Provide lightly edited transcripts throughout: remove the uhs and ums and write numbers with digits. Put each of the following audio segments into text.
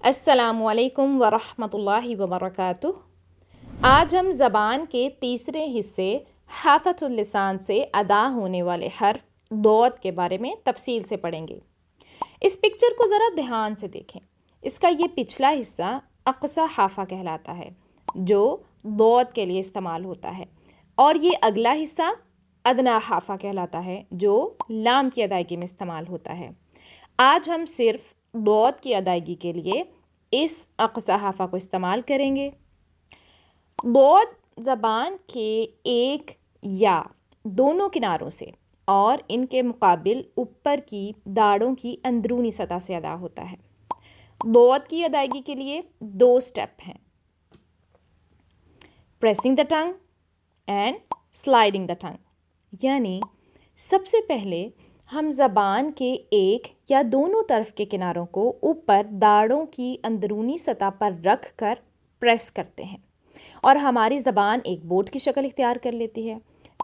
السلام علیکم ورحمۃ اللہ وبرکاتہ۔ آج ہم زبان کے تیسرے حصے حافۃ اللسان سے ادا ہونے والے حرف ضاد کے بارے میں تفصیل سے پڑھیں گے۔ اس پکچر کو ذرا دھیان سے دیکھیں۔ اس کا یہ پچھلا حصہ اقصی حافہ کہلاتا ہے جو ضاد کے لیے استعمال ہوتا ہے، اور یہ اگلا حصہ ادنیٰ حافہ کہلاتا ہے جو لام کی ادائیگی میں استعمال ہوتا ہے۔ آج ہم صرف ضاد کی ادائیگی کے لیے اس اقصی حافہ کو استعمال کریں گے۔ ضاد زبان کے ایک یا دونوں کناروں سے اور ان کے مقابل اوپر کی داڑھوں کی اندرونی سطح سے ادا ہوتا ہے۔ ضاد کی ادائیگی کے لیے 2 سٹیپ ہیں: pressing the thing and sliding the thing, یعنی سب سے پہلے ہم زبان کے ایک یا دونوں طرف کے کناروں کو اوپر داڑھوں کی اندرونی سطح پر رکھ کر پریس کرتے ہیں اور ہماری زبان ایک بوٹ کی شکل اختیار کر لیتی ہے،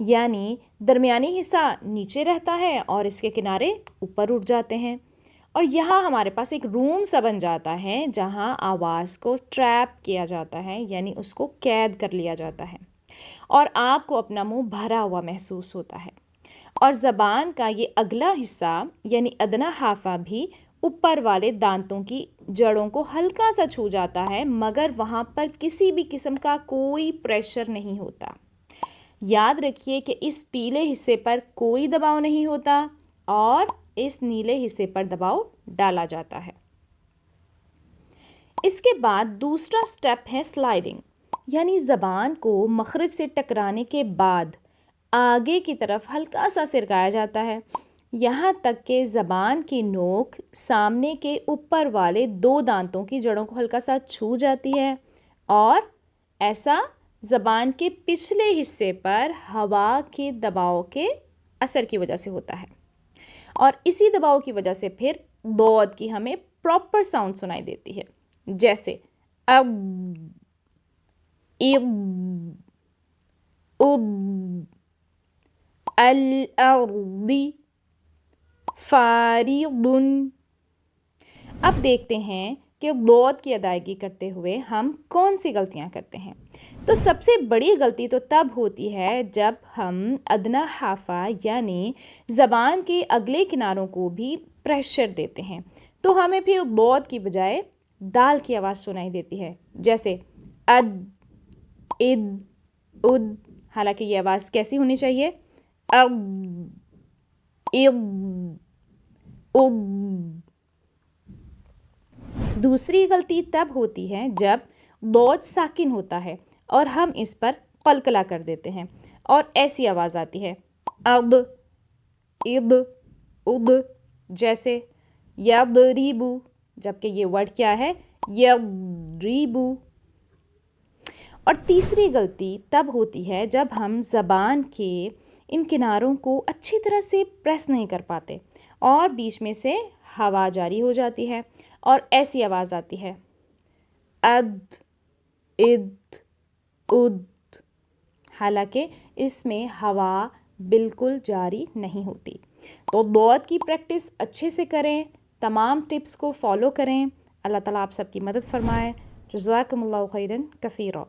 یعنی درمیانی حصہ نیچے رہتا ہے اور اس کے کنارے اوپر اٹھ جاتے ہیں، اور یہاں ہمارے پاس ایک روم سا بن جاتا ہے جہاں آواز کو ٹریپ کیا جاتا ہے، یعنی اس کو قید کر لیا جاتا ہے اور آپ کو اپنا منہ بھرا ہوا محسوس ہوتا ہے، اور زبان کا یہ اگلا حصہ یعنی ادنیٰ حافہ بھی اوپر والے دانتوں کی جڑوں کو ہلکا سا چھو جاتا ہے، مگر وہاں پر کسی بھی قسم کا کوئی پریشر نہیں ہوتا۔ یاد رکھیے کہ اس پیلے حصے پر کوئی دباؤ نہیں ہوتا اور اس نیلے حصے پر دباؤ ڈالا جاتا ہے۔ اس کے بعد دوسرا سٹیپ ہے سلائڈنگ، یعنی زبان کو مخرج سے ٹکرانے کے بعد آگے کی طرف ہلکا سا سرکایا جاتا ہے، یہاں تک کہ زبان کی نوک سامنے کے اوپر والے 2 دانتوں کی جڑوں کو ہلکا سا چھو جاتی ہے، اور ایسا زبان کے پچھلے حصے پر ہوا کے دباؤ کے اثر کی وجہ سے ہوتا ہے، اور اسی دباؤ کی وجہ سے پھر ضاد کی ہمیں پراپر ساؤنڈ سنائی دیتی ہے، جیسے اب، اب، اب، الارض، فارض۔ اب دیکھتے ہیں کہ ضاد کی ادائیگی کرتے ہوئے ہم کون سی غلطیاں کرتے ہیں۔ تو سب سے بڑی غلطی تو تب ہوتی ہے جب ہم ادنیٰ حافہ یعنی زبان کے اگلے کناروں کو بھی پریشر دیتے ہیں، تو ہمیں پھر ضاد کی بجائے دال کی آواز سنائی دیتی ہے، جیسے اد، اد، اد، حالانکہ یہ آواز کیسی ہونی چاہیے؟ اب، اب، اب۔ دوسری غلطی تب ہوتی ہے جب ضاد ساکن ہوتا ہے اور ہم اس پر قلقلہ کر دیتے ہیں اور ایسی آواز آتی ہے اب، اب، اب، جیسے یضربو، جبکہ یہ ورڈ کیا ہے؟ یضربو۔ اور تیسری غلطی تب ہوتی ہے جب ہم زبان کے ان کناروں کو اچھی طرح سے پریس نہیں کر پاتے اور بیچ میں سے ہوا جاری ہو جاتی ہے اور ایسی آواز آتی ہے اد، اد، اد، حالانکہ اس میں ہوا بالکل جاری نہیں ہوتی۔ تو ضاد کی پریکٹس اچھے سے کریں، تمام ٹپس کو فالو کریں۔ اللہ تعالیٰ آپ سب کی مدد فرمائے۔ جزاکم اللہ خیرا کثیرا۔